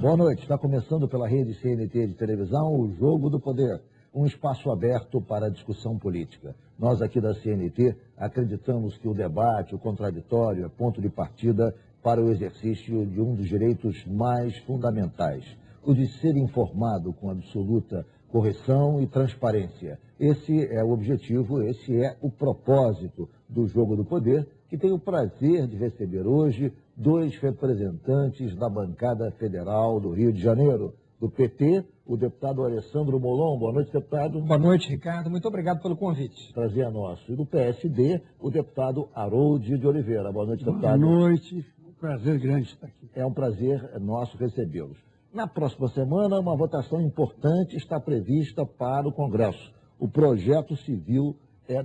Boa noite. Está começando pela rede CNT de televisão o Jogo do Poder, um espaço aberto para a discussão política. Nós aqui da CNT acreditamos que o debate, o contraditório, é ponto de partida para o exercício de um dos direitos mais fundamentais, o de ser informado com absoluta correção e transparência. Esse é o objetivo, esse é o propósito do Jogo do Poder, que tem o prazer de receber hoje dois representantes da bancada federal do Rio de Janeiro, do PT, o deputado Alessandro Molon. Boa noite, deputado. Boa noite, Ricardo. Muito obrigado pelo convite. Prazer é nosso. E do PSD, o deputado Harold de Oliveira. Boa noite, deputado. Boa noite. Um prazer grande estar aqui. É um prazer nosso recebê-los. Na próxima semana, uma votação importante está prevista para o Congresso. O projeto civil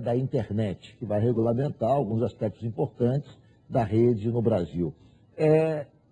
da internet, que vai regulamentar alguns aspectos importantes da rede no Brasil.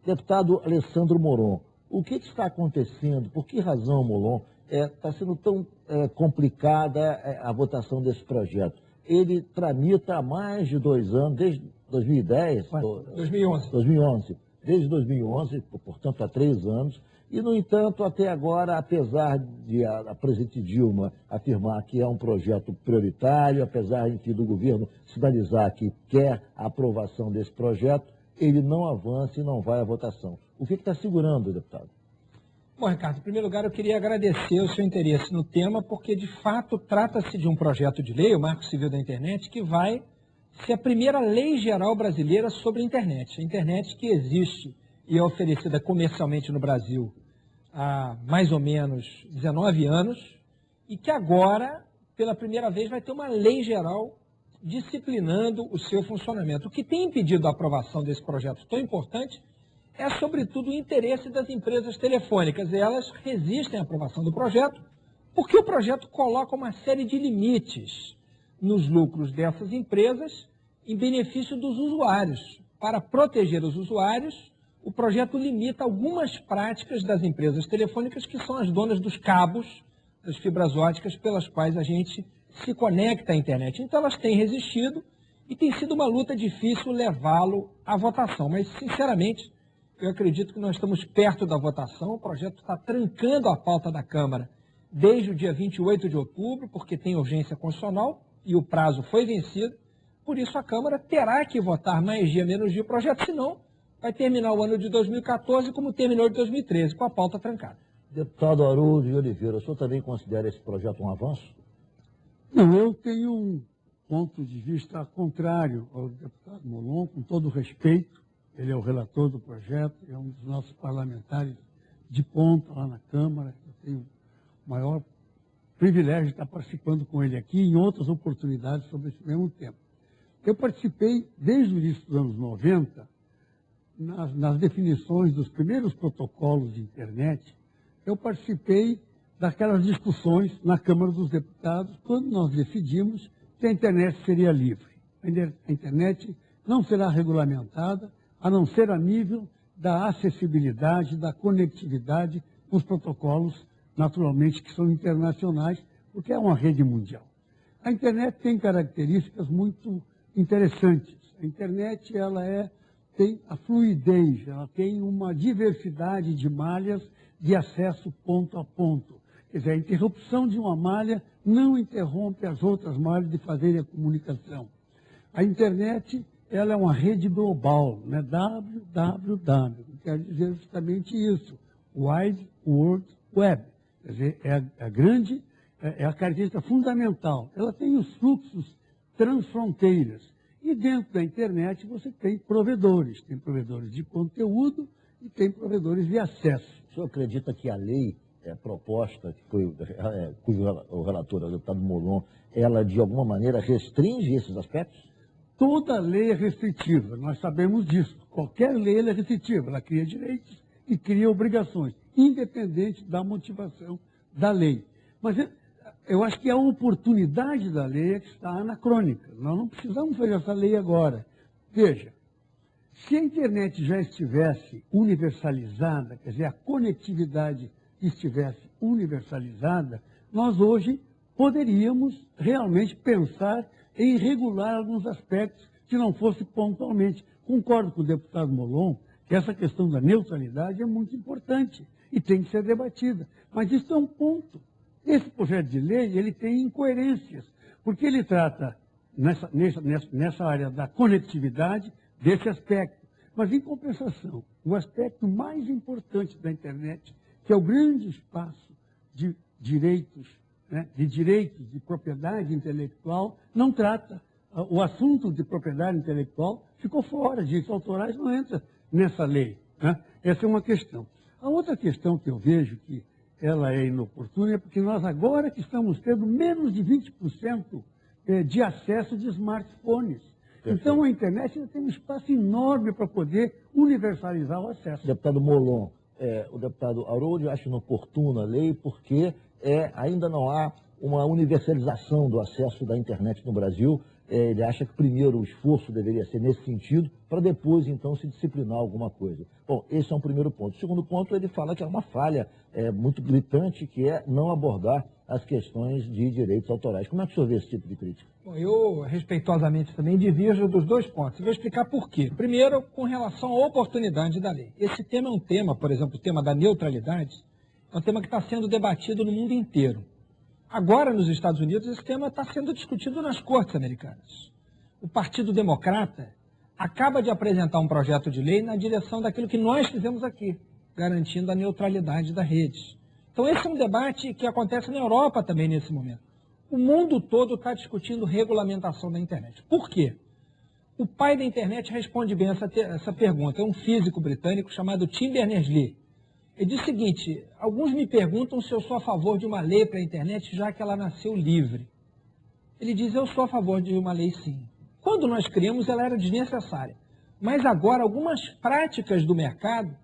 Deputado Alessandro Molon, o que está acontecendo? Por que razão, Molon, está sendo tão complicada a votação desse projeto? Ele tramita há mais de 2 anos, desde 2010? 2011. Desde 2011, portanto, há 3 anos. E, no entanto, até agora, apesar de a presidente Dilma afirmar que é um projeto prioritário, apesar, enfim, do governo sinalizar que quer a aprovação desse projeto, ele não avança e não vai à votação. O que está segurando, deputado? Bom, Ricardo, em primeiro lugar, eu queria agradecer o seu interesse no tema, porque, de fato, trata-se de um projeto de lei, o Marco Civil da Internet, que vai ser a primeira lei geral brasileira sobre a internet. A internet que existe e é oferecida comercialmente no Brasil há mais ou menos 19 anos e que agora, pela primeira vez, vai ter uma lei geral disciplinando o seu funcionamento. O que tem impedido a aprovação desse projeto tão importante é, sobretudo, o interesse das empresas telefônicas. E elas resistem à aprovação do projeto porque o projeto coloca uma série de limites nos lucros dessas empresas em benefício dos usuários. Para proteger os usuários, o projeto limita algumas práticas das empresas telefônicas que são as donas dos cabos, das fibras óticas pelas quais a gente se conecta à internet. Então elas têm resistido e tem sido uma luta difícil levá-lo à votação. Mas, sinceramente, eu acredito que nós estamos perto da votação. O projeto está trancando a pauta da Câmara desde o dia 28 de outubro, porque tem urgência constitucional e o prazo foi vencido. Por isso a Câmara terá que votar mais dia, menos dia o projeto, senão vai terminar o ano de 2014 como terminou de 2013, com a pauta trancada. Deputado Harold de Oliveira, o senhor também considera esse projeto um avanço? Não, eu tenho um ponto de vista contrário ao deputado Molon, com todo o respeito. Ele é o relator do projeto, é um dos nossos parlamentares de ponta lá na Câmara. Eu tenho o maior privilégio de estar participando com ele aqui em outras oportunidades sobre esse mesmo tema. Eu participei desde o início dos anos 90, nas definições dos primeiros protocolos de internet. Eu participei daquelas discussões na Câmara dos Deputados, quando nós decidimos que a internet seria livre. A internet não será regulamentada, a não ser a nível da acessibilidade, da conectividade, com os protocolos, naturalmente, que são internacionais, porque é uma rede mundial. A internet tem características muito interessantes. A internet, tem a fluidez, ela tem uma diversidade de malhas de acesso ponto a ponto. Quer dizer, a interrupção de uma malha não interrompe as outras malhas de fazerem a comunicação. A internet, ela é uma rede global, né? www, quer dizer justamente isso, Wide World Web. Quer dizer, é a característica fundamental. Ela tem os fluxos transfronteiras. E dentro da internet você tem provedores de conteúdo e tem provedores de acesso. O senhor acredita que a lei proposta, cujo o relator, o deputado Molon, ela de alguma maneira restringe esses aspectos? Toda lei é restritiva, nós sabemos disso. Qualquer lei é restritiva, ela cria direitos e cria obrigações, independente da motivação da lei. Mas eu acho que a oportunidade da lei é que está anacrônica. Nós não precisamos fazer essa lei agora. Veja, se a internet já estivesse universalizada, quer dizer, a conectividade estivesse universalizada, nós hoje poderíamos realmente pensar em regular alguns aspectos que não fosse pontualmente. Concordo com o deputado Molon que essa questão da neutralidade é muito importante. e tem que ser debatida. Mas isso é um ponto. Esse projeto de lei, ele tem incoerências, porque ele trata, nessa área da conectividade, desse aspecto. Mas, em compensação, o aspecto mais importante da internet, que é o grande espaço de direitos, né, de propriedade intelectual, não trata. O assunto de propriedade intelectual ficou fora, direitos autorais não entra nessa lei. Né? Essa é uma questão. A outra questão que eu vejo que ela é inoportuna é porque nós agora que estamos tendo menos de 20% de acesso de smartphones. Perfeito. Então a internet ainda tem um espaço enorme para poder universalizar o acesso. Deputado Molon, o deputado Haroldo acha inoportuna a lei porque ainda não há uma universalização do acesso da internet no Brasil. Ele acha que primeiro o esforço deveria ser nesse sentido, para depois, então, se disciplinar alguma coisa. Bom, esse é um primeiro ponto. O segundo ponto, ele fala que é uma falha muito gritante, que é não abordar as questões de direitos autorais. Como é que o senhor vê esse tipo de crítica? Bom, eu, respeitosamente, também divirjo dos dois pontos. Eu vou explicar por quê. Primeiro, com relação à oportunidade da lei. Esse tema é um tema, por exemplo, o tema da neutralidade, é um tema que está sendo debatido no mundo inteiro. Agora, nos Estados Unidos, esse tema está sendo discutido nas cortes americanas. O Partido Democrata acaba de apresentar um projeto de lei na direção daquilo que nós fizemos aqui, garantindo a neutralidade da rede. Então, esse é um debate que acontece na Europa também nesse momento. O mundo todo está discutindo regulamentação da internet. Por quê? O pai da internet responde bem essa pergunta. É um físico britânico chamado Tim Berners-Lee. Ele diz o seguinte: alguns me perguntam se eu sou a favor de uma lei para a internet, já que ela nasceu livre. Ele diz: eu sou a favor de uma lei, sim. Quando nós criamos, ela era desnecessária. Mas agora, algumas práticas do mercado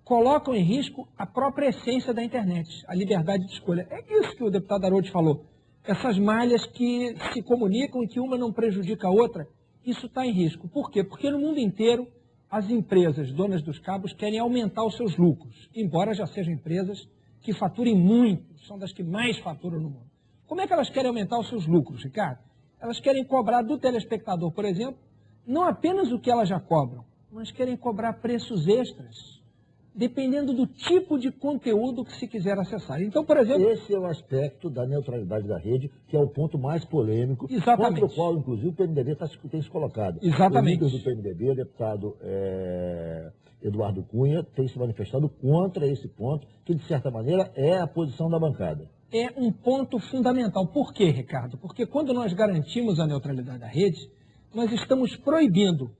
colocam em risco a própria essência da internet, a liberdade de escolha. É isso que o deputado Haroldo falou. Essas malhas que se comunicam e que uma não prejudica a outra, isso está em risco. Por quê? Porque no mundo inteiro, as empresas donas dos cabos querem aumentar os seus lucros, embora já sejam empresas que faturem muito, são das que mais faturam no mundo. Como é que elas querem aumentar os seus lucros, Ricardo? Elas querem cobrar do telespectador, por exemplo, não apenas o que elas já cobram, mas querem cobrar preços extras, dependendo do tipo de conteúdo que se quiser acessar. Então, por exemplo... Esse é o aspecto da neutralidade da rede, que é o ponto mais polêmico, exatamente, contra o qual, inclusive, o PMDB tem se colocado. Exatamente. O líder do PMDB, o deputado Eduardo Cunha, tem se manifestado contra esse ponto, que, de certa maneira, é a posição da bancada. É um ponto fundamental. Por quê, Ricardo? Porque quando nós garantimos a neutralidade da rede, nós estamos proibindo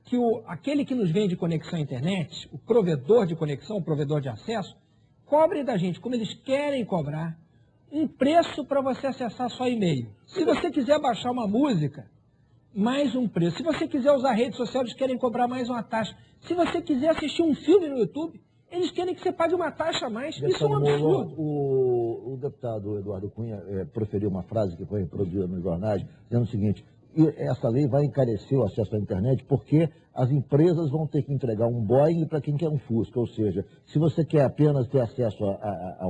que aquele que nos vende conexão à internet, o provedor de conexão, o provedor de acesso, cobre da gente, como eles querem cobrar, um preço para você acessar só e-mail. Se você quiser baixar uma música, mais um preço. Se você quiser usar redes sociais, eles querem cobrar mais uma taxa. Se você quiser assistir um filme no YouTube, eles querem que você pague uma taxa a mais. Isso é um absurdo. O deputado Eduardo Cunha proferiu uma frase que foi reproduzida nos jornais, dizendo o seguinte: e essa lei vai encarecer o acesso à internet porque as empresas vão ter que entregar um Boeing para quem quer um Fusca. Ou seja, se você quer apenas ter acesso a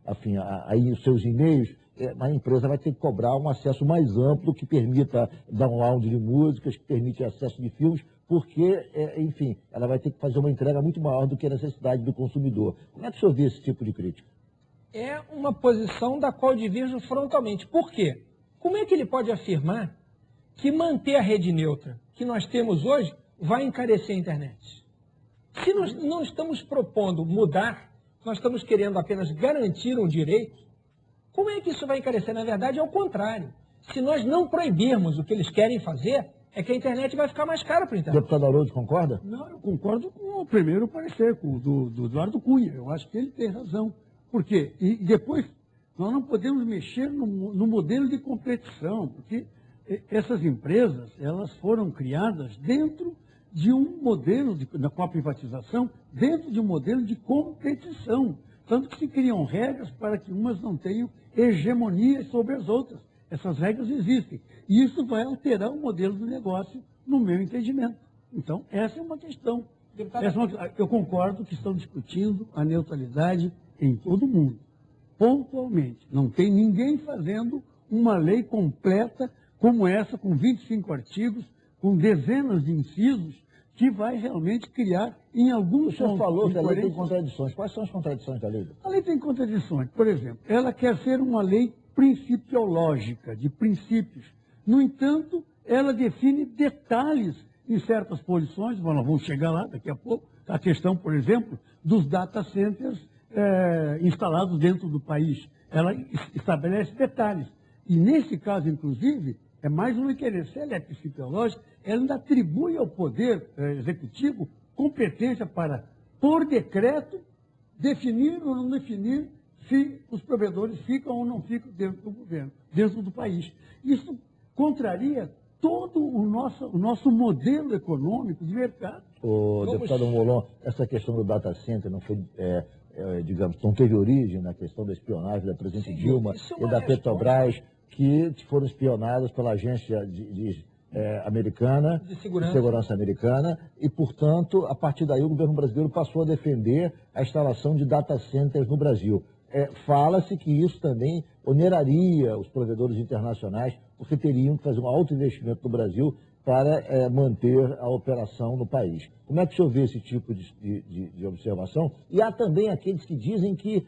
os seus e-mails, a empresa vai ter que cobrar um acesso mais amplo que permita download de músicas, que permite acesso de filmes, porque, enfim, ela vai ter que fazer uma entrega muito maior do que a necessidade do consumidor. Como é que o senhor vê esse tipo de crítica? É uma posição da qual divirjo frontalmente. Por quê? Como é que ele pode afirmar que manter a rede neutra que nós temos hoje vai encarecer a internet? Se nós não estamos propondo mudar, nós estamos querendo apenas garantir um direito, como é que isso vai encarecer? Na verdade, é o contrário. Se nós não proibirmos o que eles querem fazer, é que a internet vai ficar mais cara para a internet. Deputado Haroldo, concorda? Não, eu concordo com o primeiro parecer, com o do Eduardo Cunha. Eu acho que ele tem razão. Por quê? E depois, nós não podemos mexer no modelo de competição, porque essas empresas, elas foram criadas dentro de um modelo, com a privatização, dentro de um modelo de competição. Tanto que se criam regras para que umas não tenham hegemonia sobre as outras. Essas regras existem. E isso vai alterar o modelo do negócio, no meu entendimento. Então, essa é uma questão. Eu concordo que estão discutindo a neutralidade em todo o mundo. Pontualmente. Não tem ninguém fazendo uma lei completa como essa, com 25 artigos, com dezenas de incisos, que vai realmente criar em alguns O senhor falou que a lei tem incoerências. contradições. Quais são as contradições da lei? A lei tem contradições. Por exemplo, ela quer ser uma lei principiológica, de princípios. No entanto, ela define detalhes em certas posições, nós vamos chegar lá daqui a pouco, a questão, por exemplo, dos data centers instalados dentro do país. Ela estabelece detalhes. E nesse caso, inclusive, é mais uma inquerência. Se ela é principiológica, ela ainda atribui ao Poder Executivo competência para, por decreto, definir ou não definir se os provedores ficam ou não ficam dentro do governo, dentro do país. Isso contraria todo o nosso modelo econômico de mercado. Deputado Molon, essa questão do data center não foi, digamos, não teve origem na questão da espionagem da presidente Dilma e da Petrobras, que foram espionadas pela agência americana, de segurança americana, e, portanto, a partir daí o governo brasileiro passou a defender a instalação de data centers no Brasil. Fala-se que isso também oneraria os provedores internacionais, porque teriam que fazer um alto investimento no Brasil para manter a operação no país. Como é que o senhor vê esse tipo de observação? E há também aqueles que dizem que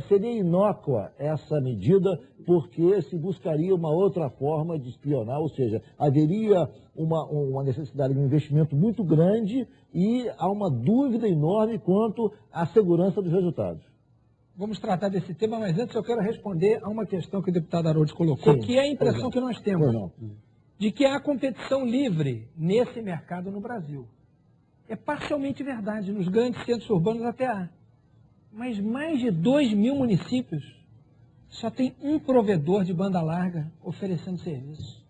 seria inócua essa medida porque se buscaria uma outra forma de espionar, ou seja, haveria uma necessidade de um investimento muito grande e há uma dúvida enorme quanto à segurança dos resultados. Vamos tratar desse tema, mas antes eu quero responder a uma questão que o deputado Haroldo colocou, Sim, que é a impressão que nós temos não. de que há competição livre nesse mercado no Brasil. É parcialmente verdade, nos grandes centros urbanos até há. Mas mais de 2.000 municípios só tem um provedor de banda larga oferecendo serviço.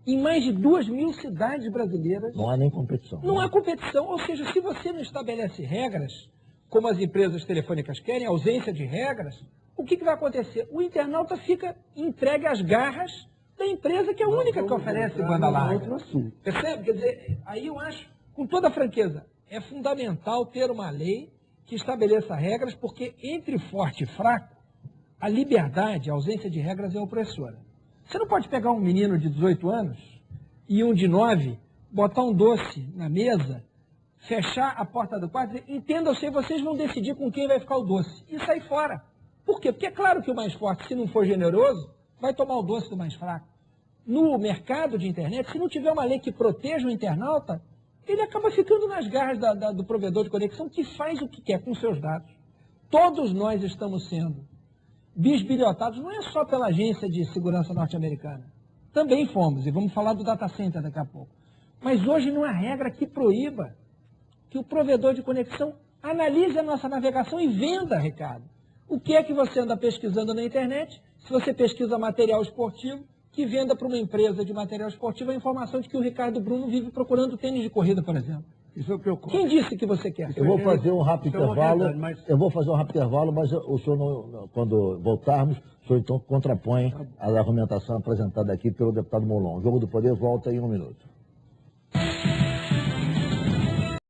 Em mais de 2.000 cidades brasileiras... Não há nem competição. Não há competição, ou seja, se você não estabelece regras, como as empresas telefônicas querem, ausência de regras, o que vai acontecer? O internauta fica entregue às garras da empresa que é a única que oferece banda larga. Percebe? Quer dizer, aí eu acho, com toda franqueza, é fundamental ter uma lei que estabeleça regras, porque entre forte e fraco, a liberdade, a ausência de regras é opressora. Você não pode pegar um menino de 18 anos e um de 9, botar um doce na mesa, fechar a porta do quarto e dizer, entendam-se, vocês vão decidir com quem vai ficar o doce. E sair fora. Por quê? Porque é claro que o mais forte, se não for generoso, vai tomar o doce do mais fraco. No mercado de internet, se não tiver uma lei que proteja o internauta, ele acaba ficando nas garras do provedor de conexão que faz o que quer com seus dados. Todos nós estamos sendo bisbilhotados, não é só pela agência de segurança norte-americana. Também fomos, e vamos falar do data center daqui a pouco. Mas hoje não há regra que proíba que o provedor de conexão analise a nossa navegação e venda recado. O que é que você anda pesquisando na internet? Se você pesquisa material esportivo, que venda para uma empresa de material esportivo a informação de que o Ricardo Bruno vive procurando tênis de corrida, por exemplo. Isso é o que eu Quem disse que você quer? Eu vou fazer um rápido intervalo, mas o senhor, não, quando voltarmos, o senhor então contrapõe a argumentação apresentada aqui pelo deputado Molon. O Jogo do Poder volta em 1 minuto.